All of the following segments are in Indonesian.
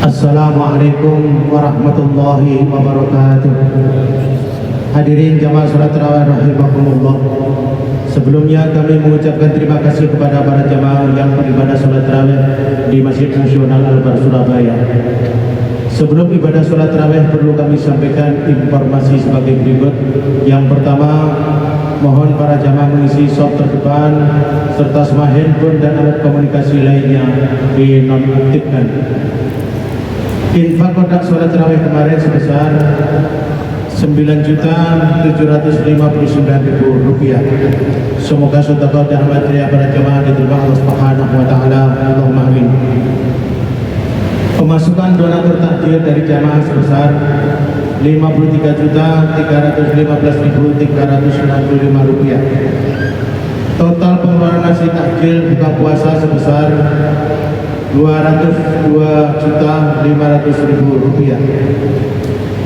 Assalamualaikum warahmatullahi wabarakatuh. Hadirin jamaah salat tarawih rahimakumullah. Sebelumnya kami mengucapkan terima kasih kepada para jamaah yang beribadah salat tarawih di Masjid Nasional Al-Bar Surabaya. Sebelum ibadah salat tarawih perlu kami sampaikan informasi sebagai berikut. Yang pertama, mohon para jamaah mengisi sop terdepan serta semua handphone dan alat komunikasi lainnya dinonaktifkan. Infak kotak sholat tarawih kemarin sebesar Rp9.759.000. Semoga sedekah dan amal para jamaah diterima Allah Subhanahu wa taala. Allahumma amin. Pemasukan donatur takjil dari jamaah sebesar Rp53.315.365. Total pengeluaran nasi takjil buka puasa sebesar Rp202.500.000.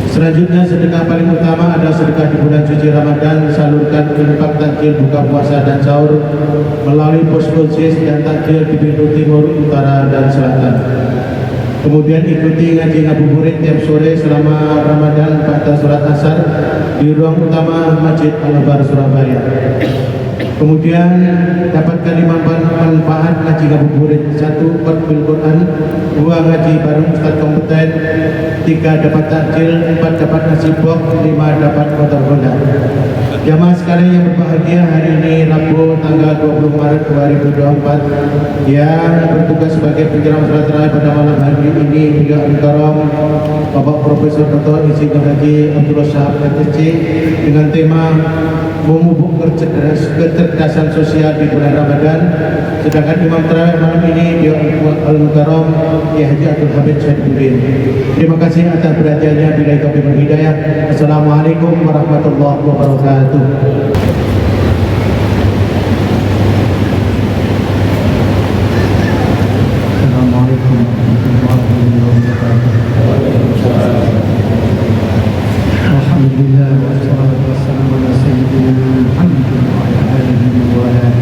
Selanjutnya sedekah paling utama adalah sedekah di bulan suci Ramadan. Salurkan infak takjil buka puasa dan sahur melalui posko JIS dan takjil di pintu timur, utara, dan selatan. Kemudian ikuti ngaji ngabuburit tiap sore selama Ramadan pada sholat asar di ruang utama Masjid Al-Bar Surabaya. Kemudian dapatkan 5 manfaat ngaji ngabuburit: 1. Qiraatul Quran, 2. Ngaji bareng ustaz kompeten, 3. Dapat takjil, 4. Dapat nasi box, 5. Dapat motor Honda. Jamaah sekalian yang berbahagia, hari ini Rabu tanggal 20 Maret 2024 yang bertugas sebagai penceramah salat tarawih pada malam hari ini Beliau Al-Karam Bapak Profesor Dr. Insinyur Haji Abdullah Syahab MSc dengan tema memupuk kecerdasan sosial di bulan Ramadan. Sedangkan imam tarawih malam ini Beliau Al-Karam Haji Abdul Hamid Syaifuddin. Terima kasih atas perhatiannya. Billahi taufiq wal hidayah. Assalamualaikum warahmatullahi wabarakatuh. Alhamdulillah wassalatu wassalamu ala sayyidina Muhammad wa ala alihi wa ala.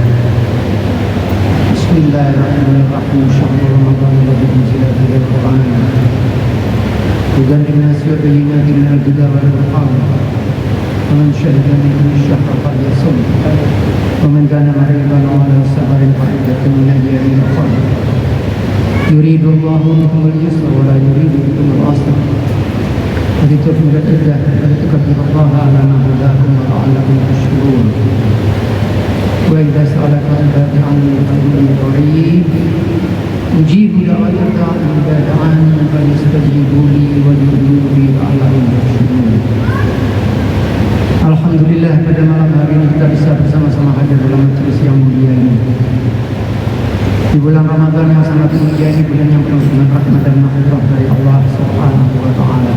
Bismillahirrahmanirrahim. Syahrul Ramadan alladzi unzila fihi al-Qur'an hudan lin-nasi wa bayyinatin minal huda wal furqan. Faman syahida minkum ash-shahra falyasum wa man kana maridan aw ala safarin fa iddatun min ayyamin ukhra. Yuridu Allahu bikumul yusra wa la yuridu bikumul usra. ولتكمل العدة ولتكبروا الله على ما هداكم ولعلكم تشكرون. وإذا سألك عبادي عني فإني قريب أجيب دعوة الداعي إذا دعاني فليستجيبوا لي وليؤمنوا بي لعلهم يرشدون. Alhamdulillah, pada malam hari ini kita bisa bersama-sama hadir dalam majelis yang mulia ini. Di bulan Ramadan yang sangat mulia ini, bulan yang penuh dengan rahmat dan maghfirah dari Allah Subhanahu wa taala.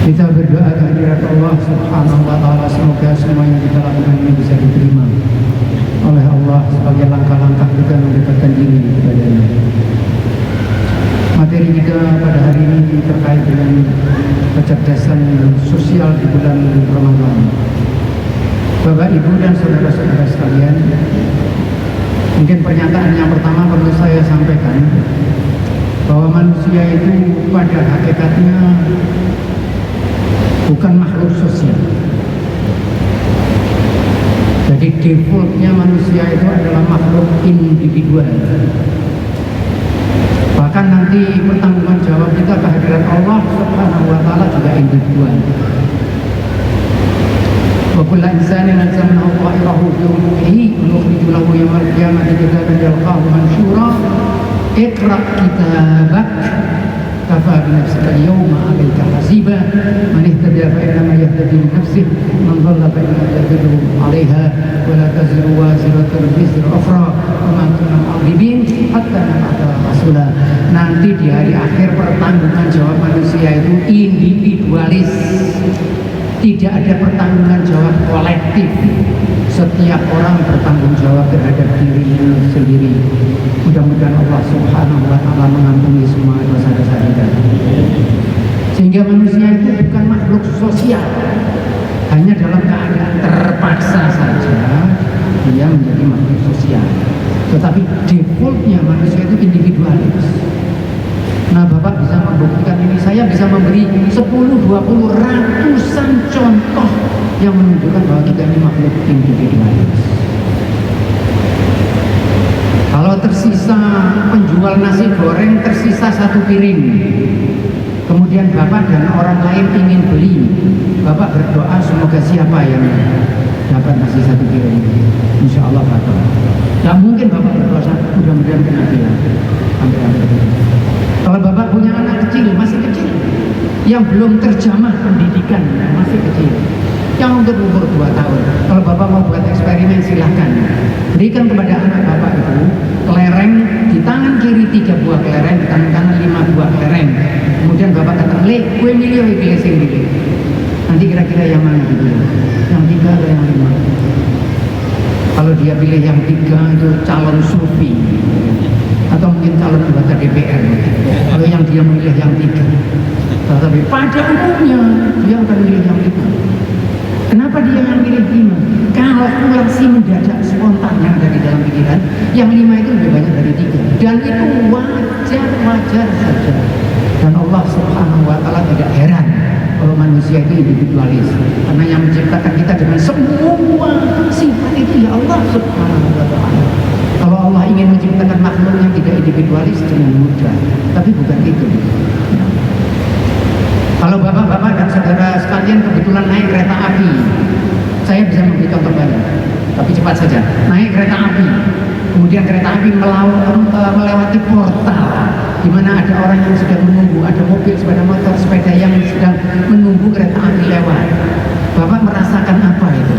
Kita berdoa kehadirat Allah Subhanahu wa taala, semoga semua yang kita lakukan ini bisa diterima oleh Allah sebagai langkah-langkah kita mendekatkan diri kepadanya. Materi kita pada hari ini terkait dengan kecerdasan sosial di bulan Ramadan. Bapak, Ibu, dan saudara-saudara sekalian, mungkin pernyataan yang pertama perlu saya sampaikan bahwa manusia itu pada hakikatnya bukan makhluk sosial. Jadi defaultnya manusia itu adalah makhluk individual. Bahkan nanti pertanggungan jawab kita kehadirat Allah Subhanahu wa taala juga individual. Wa kullu insanin alzamnahu ta'irahu fi unuqihi wa nukhriju lahu yawmal qiyamati kitaban yalqahu manshura. Iqra kitabak kafa bi nafsika al-yawma 'alayka hasiba. Man ihtada fa innama yahtadi li nafsihi man dhalla fa innama yadhillu 'alayha wa la taziru waziratun wizra ukhra wa ma kunna mu'adzibin hatta nab'atha rasula. Nanti di hari akhir pertanggungan jawab manusia itu individualis. Tidak ada pertanggungan jawab kolektif. Setiap orang bertanggung jawab terhadap dirinya sendiri. Mudah-mudahan Allah Subhanahu wa taala mengampuni semua dosa-dosa kita. Sehingga manusia itu bukan makhluk sosial. Hanya dalam keadaan terpaksa saja dia menjadi makhluk sosial. Tetapi defaultnya manusia itu individualis. Nah, Bapak bisa membuktikan ini. Saya bisa memberi 10, 20, ratusan contoh yang menunjukkan bahwa kita ini makhluk individualis. Kalau tersisa penjual nasi goreng, tersisa 1 piring, kemudian Bapak dan orang lain ingin beli, Bapak berdoa semoga siapa yang dapat nasi 1 piring, insya Allah Bapak. Gak mungkin Bapak berdoa mudah-mudahan kena dia. Kalau Bapak punya anak kecil, masih kecil, yang belum terjamah pendidikan, masih kecil, yang untuk umur 2 tahun, kalau Bapak mau buat eksperimen silahkan. Berikan kepada anak Bapak itu kelereng, di tangan kiri 3 buah kelereng, di tangan kanan 5 buah kelereng. Kemudian Bapak katakan, "Le, kue milih, pilih sing pilih." Nanti kira-kira yang mana gitu? Yang 3 atau yang 5? Kalau dia pilih yang 3 itu calon sufi, atau mungkin calon anggota DPR. Kalau yang dia memilih yang 3, tetapi pada umumnya dia akan memilih yang 5. Kenapa dia yang milih 5? Kalkulasi mendadak spontan yang ada di dalam pikiran, yang 5 itu lebih banyak dari 3, dan itu wajar saja. Dan Allah Subhanahu wa Ta'ala tidak heran kalau manusia itu individualis, karena yang menciptakan kita dengan semua sifat itu ya Allah Subhanahu wa Ta'ala. Kalau Allah ingin menciptakan makhluk yang tidak individualis dengan mudah, tapi bukan itu. Kalau bapak-bapak dan saudara sekalian kebetulan naik kereta api, saya bisa memberi contoh banyak, tapi cepat saja. Naik kereta api, kemudian kereta api melewati portal, di mana ada orang yang sedang menunggu, ada mobil, sepeda motor, sepeda yang sedang menunggu kereta api lewat. Bapak merasakan apa itu?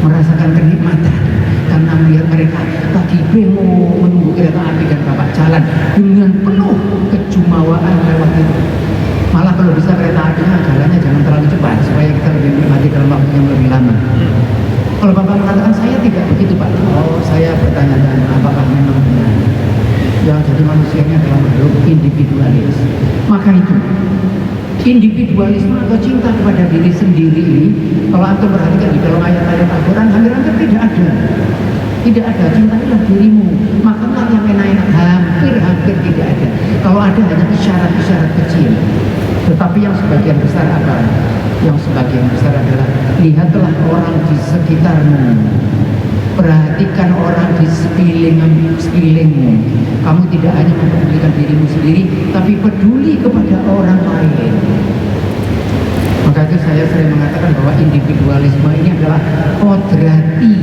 Merasakan kenikmatan, karena melihat mereka lagi bemo menunggu kereta api dan Bapak jalan dengan penuh kejumawaan lewat itu. Malah kalau bisa kereta apinya jalannya jangan terlalu cepat supaya kita lebih menikmati dalam waktu yang lebih lama. Kalau Bapak mengatakan saya tidak begitu Pak, oh saya bertanya-tanya apakah memang benar yang jadi manusianya adalah makhluk individualis. Maka itu individualisme atau cinta kepada diri sendiri ini, kalau antum perhatikan di dalam ayat-ayat Al-Quran hampir-hampir tidak ada. Tidak ada, cintailah dirimu, makanlah yang enak-enak, hampir tidak ada. Kalau ada hanya isyarat-isyarat kecil. Tetapi yang sebagian besar apa? Yang sebagian besar adalah lihatlah orang di sekitarmu, perhatikan orang di sekelilingmu. Kamu tidak hanya mempedulikan dirimu sendiri, tapi peduli kepada orang lain. Maka itu saya sering mengatakan bahwa individualisme ini adalah kodrati,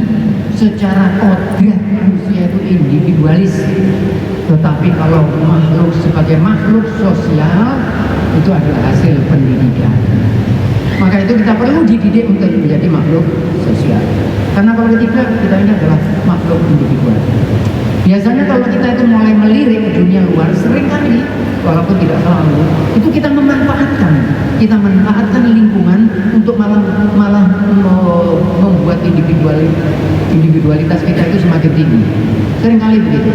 secara kodrat manusia itu individualis. Tetapi kalau makhluk sebagai makhluk sosial itu adalah hasil pendidikan. Maka itu kita perlu dididik untuk menjadi makhluk sosial. Karena kalau kita ini adalah makhluk individual. Biasanya kalau kita itu mulai melirik ke dunia luar, seringkali, walaupun tidak selalu, itu kita memanfaatkan lingkungan untuk malah membuat individualitas kita itu semakin tinggi. Seringkali begitu.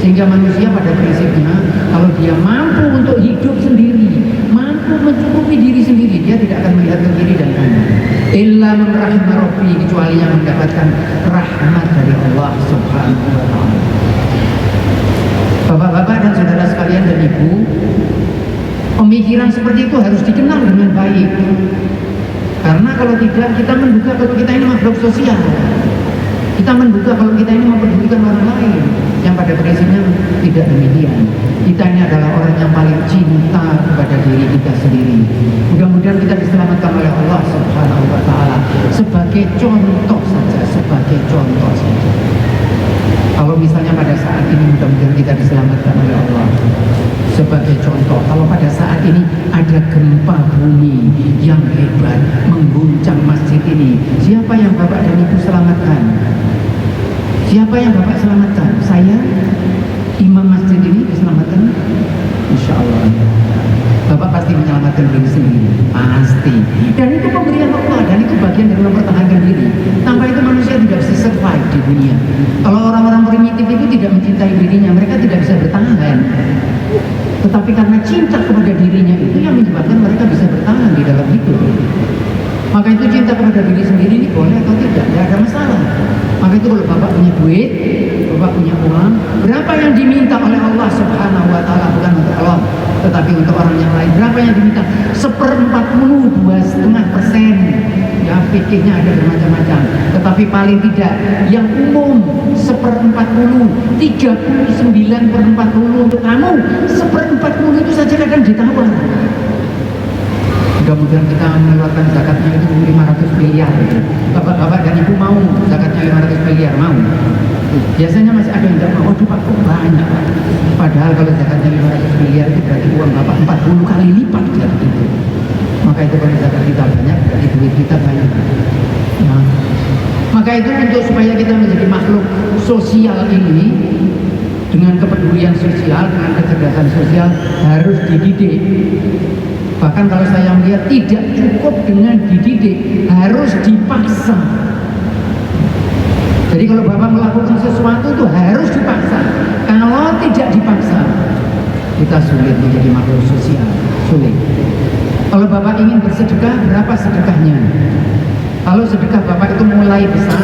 Sehingga manusia pada prinsipnya, kalau dia mampu untuk hidup sendiri, mampu mencukupi diri sendiri, dia tidak akan melihat ke kiri dan kanan. Illa man rahima rabbi, kecuali yang mendapatkan rahmat dari Allah Subhanahu wa Ta'ala. Bapak-bapak dan saudara sekalian dan ibu, pemikiran seperti itu harus dikenal dengan baik. Karena kalau tidak, kita menduga kalau kita ini makhluk sosial. Kita menduga kalau kita ini mempedulikan orang lain, yang pada prinsipnya tidak demikian. Kita ini adalah orang yang paling cinta kepada diri kita sendiri. Mudah-mudahan kita diselamatkan oleh Allah Subhanahu wa Ta'ala. Sebagai contoh saja. Kalau misalnya pada saat ini mudah-mudahan kita diselamatkan oleh Allah. Sebagai contoh, kalau pada saat ini ada gempa bumi yang hebat mengguncang masjid ini, siapa yang Bapak dan Ibu selamatkan? Siapa yang Bapak selamatkan? Saya, imam masjid ini diselamatkan? Insya Allah. Bapak pasti menyelamatkan diri sendiri, pasti. Dan itu pemberian Allah, dan itu bagian dari mempertahankan diri. Tanpa itu manusia tidak bisa survive di dunia. Kalau orang-orang primitif itu tidak mencintai dirinya, mereka tidak bisa bertahan. Tetapi karena cinta kepada dirinya itu yang menyebabkan mereka bisa bertahan di dalam hidup. Maka itu cinta kepada diri sendiri ini boleh atau tidak ada masalah. Maka itu kalau Bapak punya duit, Bapak punya uang, berapa yang diminta oleh Allah Subhanahu wa Ta'ala, bukan untuk Allah, tetapi untuk orang yang lain. Berapa yang diminta? 1/40, 2,5%. Ya, fikihnya ada bermacam-macam. Tetapi paling tidak yang umum 1/40, 39/40 untuk kamu. 1/40 itu saja kadang ditawar. Mudah-mudahan kita mengeluarkan zakatnya itu 500 miliar. Bapak-bapak dan ibu mau zakatnya 500 miliar, mau? Biasanya masih ada yang tidak mau. Waduh Pak, kok banyak Pak. Padahal kalau zakatnya 500 miliar itu berarti uang Bapak 40 kali lipat dari itu. Maka itu kalau zakat kita banyak, berarti duit kita banyak. Nah, maka itu untuk supaya kita menjadi makhluk sosial ini, dengan kepedulian sosial, dengan kecerdasan sosial, harus dididik. Bahkan kalau saya melihat tidak cukup dengan dididik, harus dipaksa. Jadi kalau Bapak melakukan sesuatu itu harus dipaksa. Kalau tidak dipaksa, kita sulit menjadi makhluk sosial, sulit. Kalau Bapak ingin bersedekah, berapa sedekahnya? Kalau sedekah Bapak itu mulai besar,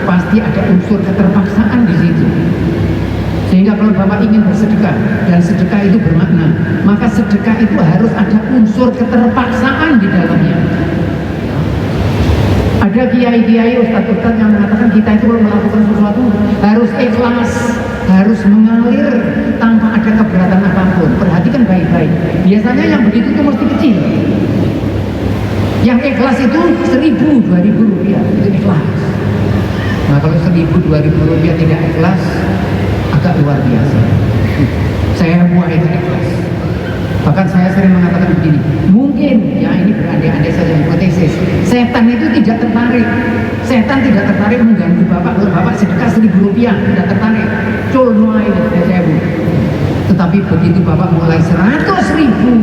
pasti ada unsur keterpaksaan di situ. Sehingga kalau Bapak ingin bersedekah dan sedekah itu bermakna, maka sedekah itu harus ada unsur keterpaksaan di dalamnya. Ada kiai-kiai, ustadz-ustadz yang mengatakan kita itu kalau melakukan sesuatu harus ikhlas, harus mengalir tanpa ada keberatan apapun. Perhatikan baik-baik. Biasanya yang begitu itu mesti kecil. Yang ikhlas itu 1.000, 2.000 rupiah, itu ikhlas. Nah kalau 1.000, 2.000 rupiah tidak ikhlas, agak luar biasa. Saya buat itu ikhlas. Bahkan saya sering mengatakan begini, mungkin ya ini berandai-andai saja hipotesis, setan itu tidak tertarik. Setan tidak tertarik mengganggu Bapak kalau Bapak sedekah 1.000 rupiah, tidak tertarik. Culnoai saya bu. Tetapi begitu Bapak mulai 100.000,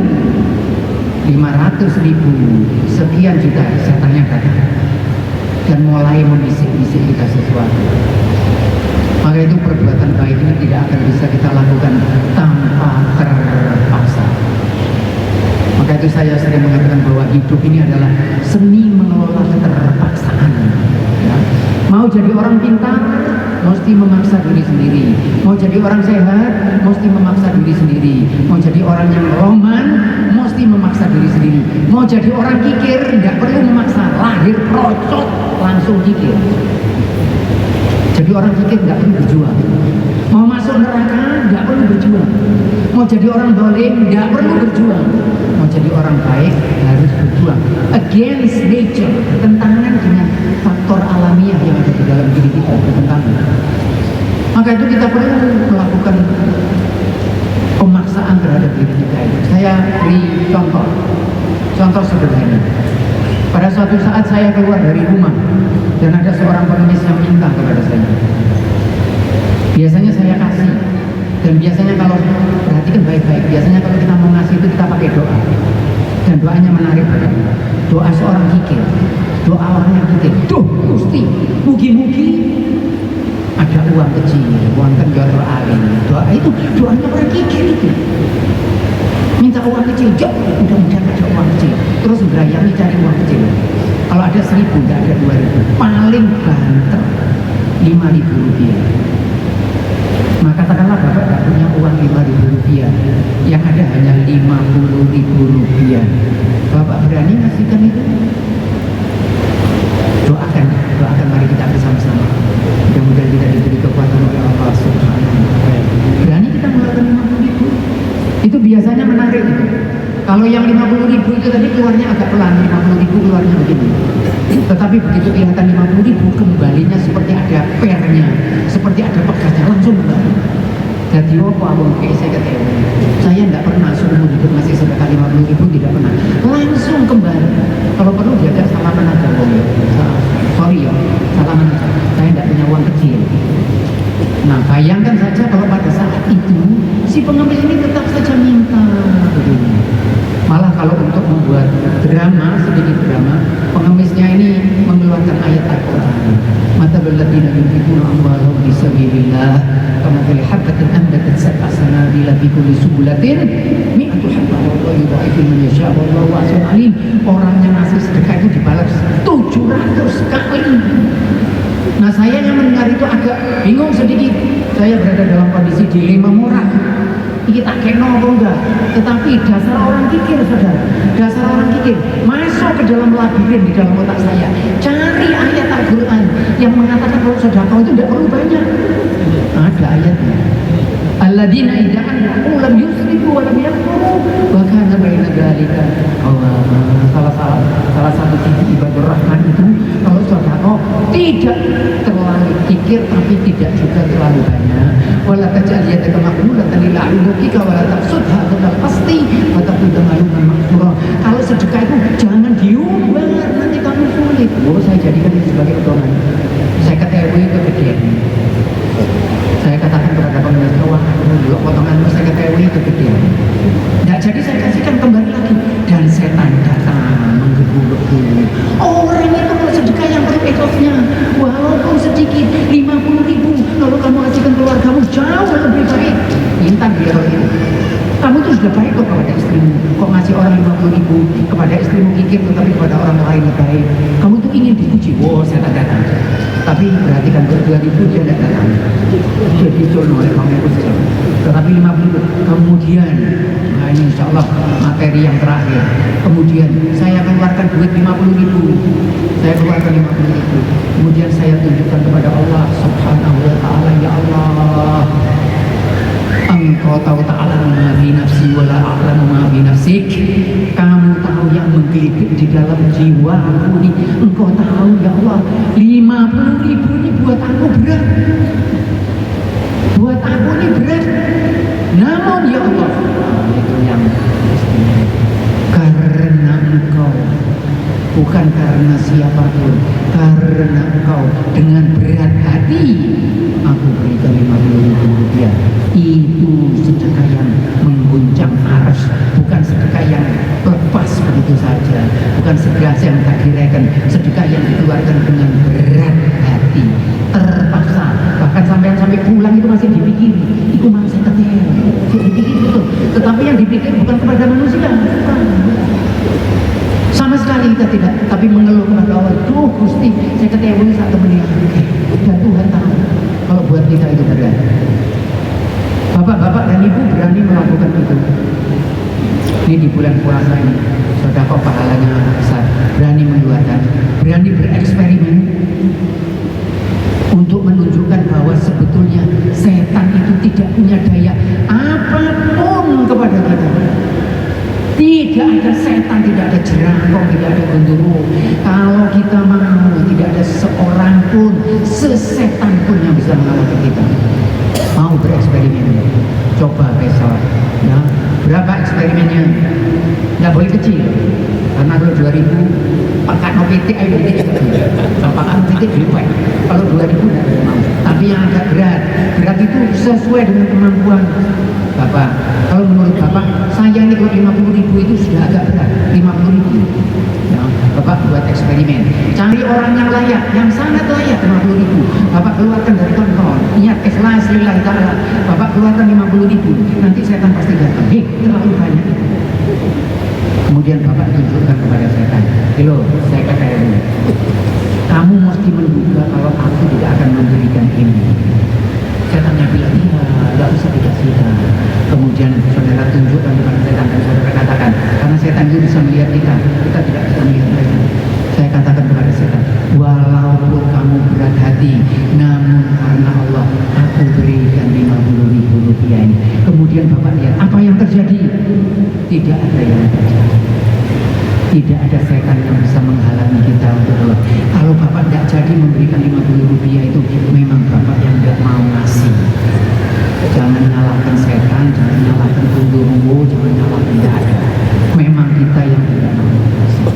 500.000, sekian juta, setannya datang dan mulai membisik-bisik kita sesuatu. Maka itu perbuatan baik ini tidak akan bisa kita lakukan tanpa terpaksa. Maka itu saya sering mengatakan bahwa hidup ini adalah seni mengelola keterpaksaan. Ya. Mau jadi orang pintar, mesti memaksa diri sendiri. Mau jadi orang sehat, mesti memaksa diri sendiri. Mau jadi orang yang roman, mesti memaksa diri sendiri. Mau jadi orang kikir, tidak perlu memaksa. Lahir procot, langsung kikir. Jadi orang kikir nggak perlu berjuang. Mau masuk neraka nggak perlu berjuang. Mau jadi orang dolim nggak perlu berjuang. Mau jadi orang baik harus berjuang. Against nature, bertentangan dengan faktor alamiah yang ada di dalam diri kita, bertentangan. Maka itu kita perlu melakukan pemaksaan terhadap diri kita. Saya beri contoh sederhana. Pada suatu saat saya keluar dari rumah dan ada seorang pengemis yang minta kepada saya. Biasanya saya kasih, dan biasanya kalau perhatikan baik-baik, biasanya kalau kita mau ngasih itu kita pakai doa, dan doanya menarik banget. Doa seorang kikir, doa orang yang kikir. Duh Gusti, mugi-mugi ada uang kecil, uang kenjor alim. Doa itu doanya orang kikir itu. Minta uang kecil, mudah-mudahan ada uang kecil. Terus berayami cari uang kecil. Kalau ada 1.000, tidak ada 2.000. Paling banter 5.000 rupiah. Maka katakanlah Bapak tidak punya uang 5.000 rupiah, yang ada hanya 50.000 rupiah. Bapak berani ngasihkan itu? Doakan mari kita bersama-sama. Mudah-mudahan kita diberi kekuatan oleh Allah Subhanahu wa Ta'ala. Berani kita mengeluarkan 50.000? Itu biasanya menarik itu. Kalau yang 50.000 itu tadi keluarnya agak pelan, 50.000 keluarnya begini. Tetapi begitu kelihatan 50.000, kembalinya seperti ada pernya, seperti ada pekatnya, langsung kembali. Jadi apa abang kayak saya ketahui, saya tidak pernah seumur hidup masih sedekah 50.000, tidak pernah. Langsung kembali. Kalau perlu diajak salaman aja, sorry ya, salaman aja. Saya tidak punya uang kecil. Nah bayangkan saja kalau pada saat itu si pengemis ini tetap saja minta begini. Malah kalau untuk membuat drama, sedikit drama, pengemisnya ini mengeluarkan ayat Al-Quran. Matalul ladzina yunfiquna amwalahum fi sabilillah kamathali habbatin anbatat sab'a sanabila fi kulli subulatin mi'atu habbah wallahu yudha'ifu liman yasha' wallahu wasi'un 'alim. Orang yang ngasih sedekah itu dibalas 700 kali. Nah saya yang mendengar itu agak bingung sedikit. Saya berada dalam kondisi dilema moral. Ini tak kena apa enggak? Tetapi dasar orang kikir, saudara. Dasar orang kikir masuk ke dalam labirin di dalam otak saya. Cari ayat Al-Quran yang mengatakan kalau sedekah itu tidak perlu banyak. Ada ayatnya. Alladzina idza anfaqu lam yusrifu wa lam yaqturu wa kana baina dzalika salah satu sisi ibadah rahman itu kalau sedekah tidak terlalu kikir tapi tidak juga terlalu banyak. Wala taj'al yadaka maghlulatan ila 'unuqika wa la tabsutha kullal basti wa taqud maluman mahsura. Kalau sedekah itu jangan diumbar, nanti kamu sulit. Oh, saya jadikan ini sebagai pedoman. Saya ketahui kegedean. Saya katakan kepada pemirsa, wah dulu potonganmu saya ketahui kegedean. Nah, jadi saya kasihkan kembali lagi dan setan datang menggebu-gebu. Orang itu kalau sedekah yang perlu ikhlasnya, walaupun sedikit 50.000, kalau kamu kasihkan keluargamu jauh lebih baik. Intan dia itu. Kamu tuh sudah baik kok kepada istrimu. Kok ngasih orang 50.000 kepada istrimu kikir, tetapi kepada orang lain baik. Kamu tuh ingin dipuji. Wow, setan datang. Tapi perhatikan berdua ribu dia tidak datang. Jadi oleh kamu itu. Tetapi 50 kemudian, nah ini insya Allah materi yang terakhir. Kemudian saya keluarkan duit 50.000. Saya keluarkan 50.000. Kemudian saya tunjukkan kepada Allah Subhanahu wa Ta'ala, ya Allah, Engkau tahu ta'alamu ma fi nafsi wa la a'lamu ma fi nafsik. Kamu tahu yang menggelitik di dalam jiwaku ini. Engkau tahu ya Allah, 50.000 ini buat aku berat. Buat aku ini berat. Namun ya Allah, itu yang istimewa. Karena Engkau, bukan karena siapapun, karena Engkau dengan berat hati aku berikan 50.000 rupiah. Itu sedekah yang mengguncang arsy, bukan sedekah yang lepas begitu saja, bukan sedekah yang tak direken, sedekah yang dikeluarkan dengan berat hati, terpaksa. Bahkan sampai pulang itu masih dipikir, itu masih ketemu, dipikir betul. Tetapi yang dipikir bukan kepada manusia, bukan. Sama sekali kita tidak, tapi mengeluh kepada Allah. Duh Gusti, saya ketahui saat meninggal. Dan Tuhan tahu kalau buat kita itu berat. Bapak-bapak dan ibu berani melakukan itu. Ini di bulan puasa ini, sedekah pahalanya besar. Berani mengeluarkan, berani bereksperimen untuk menunjukkan bahwa sebetulnya setan itu tidak punya daya apapun kepada kita. Tidak ada setan, tidak ada jerangkong, tidak ada genderuwo. Kalau kita mau, tidak ada seorang pun, sesetan pun yang bisa mengalahkan kita. Mau bereksperimen, coba besok. Ya, berapa eksperimennya? Tidak boleh kecil, karena kalau 2.000 pakai nopitik ayo titik kalau pakai nopitik dilupain. Kalau 2.000 tidak mau. Tapi yang agak berat itu sesuai dengan kemampuan Bapak. Kalau menurut Bapak, saya ini kalau 50.000 itu sudah agak berat. 50.000 ya, Bapak buat eksperimen, cari orang yang layak, yang sangat layak. 50.000 Bapak keluarkan dari kantong, niat ikhlas lillahi ta'ala. Bapak keluarkan 50.000, nanti setan pasti datang. Terlalu banyak. Kemudian Bapak tunjukkan kepada setan, "Halo, saya katakan, kamu mesti menduga kalau aku tidak akan memberikan ini." Setannya bilang, "Iya, nggak usah dikasihkan." Kemudian saudara tunjukkan kepada setan dan saudara katakan, karena setan itu bisa melihat kita tidak bisa melihat mereka. Saya katakan kepada setan, walaupun kamu berat hati, namun karena Allah aku berikan 50.000 rupiah ini. Kemudian Bapak lihat apa yang terjadi. Tidak ada yang terjadi. Tidak ada setan yang bisa menghalangi kita untuk Allah. Kalau Bapak tidak jadi memberikan 50 rupiah itu, memang Bapak yang tidak mau ngasih. Jangan nyalahkan setan, jangan nyalahkan genderuwo, jangan nyalahkan, tidak ada. Memang kita yang tidak mau ngasih.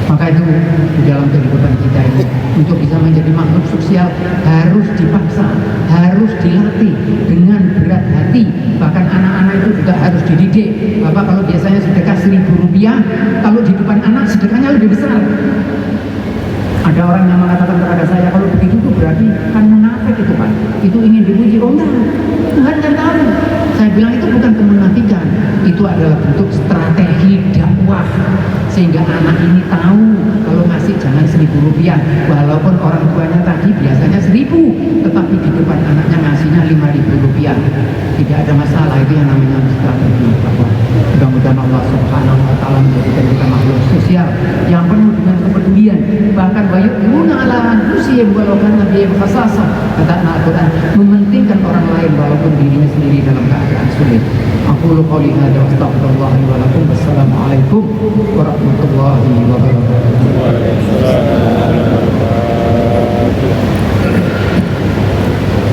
Maka itu di dalam kehidupan kita ini, untuk bisa menjadi makhluk sosial harus dipaksa, harus dilatih dengan berat hati. Bahkan anak-anak itu juga harus dididik. Bapak kalau biasanya sedekah 1.000 rupiah, kalau di depan anak sedekahnya lebih besar. Ada orang yang mengatakan kepada saya, kalau begitu tuh berarti kan munafik itu Pak, itu ingin dipuji. Oh enggak, Tuhan kan tahu. Saya bilang itu bukan kemunafikan, itu adalah bentuk strategi dakwah, sehingga anak ini tahu kalau ngasih jangan 1.000 rupiah, walaupun orang tuanya tadi biasanya 1.000, tetapi di depan anaknya ngasihnya 5.000 rupiah. Tidak ada masalah, itu yang namanya strategi dakwah. Mudah-mudahan Allah Subhanahu wa Ta'ala menjadikan kita makhluk sosial yang penuh dengan kepedulian, bahkan wayu'minuna ala anfusihim walau kana bihim khasasah, kata Al-Quran, mementingkan orang lain walaupun dirinya sendiri dalam keadaan sulit. Aqulu qouli hadza wa astaghfirullah li wa lakum. Wassalamualaikum warahmatullahi wabarakatuh.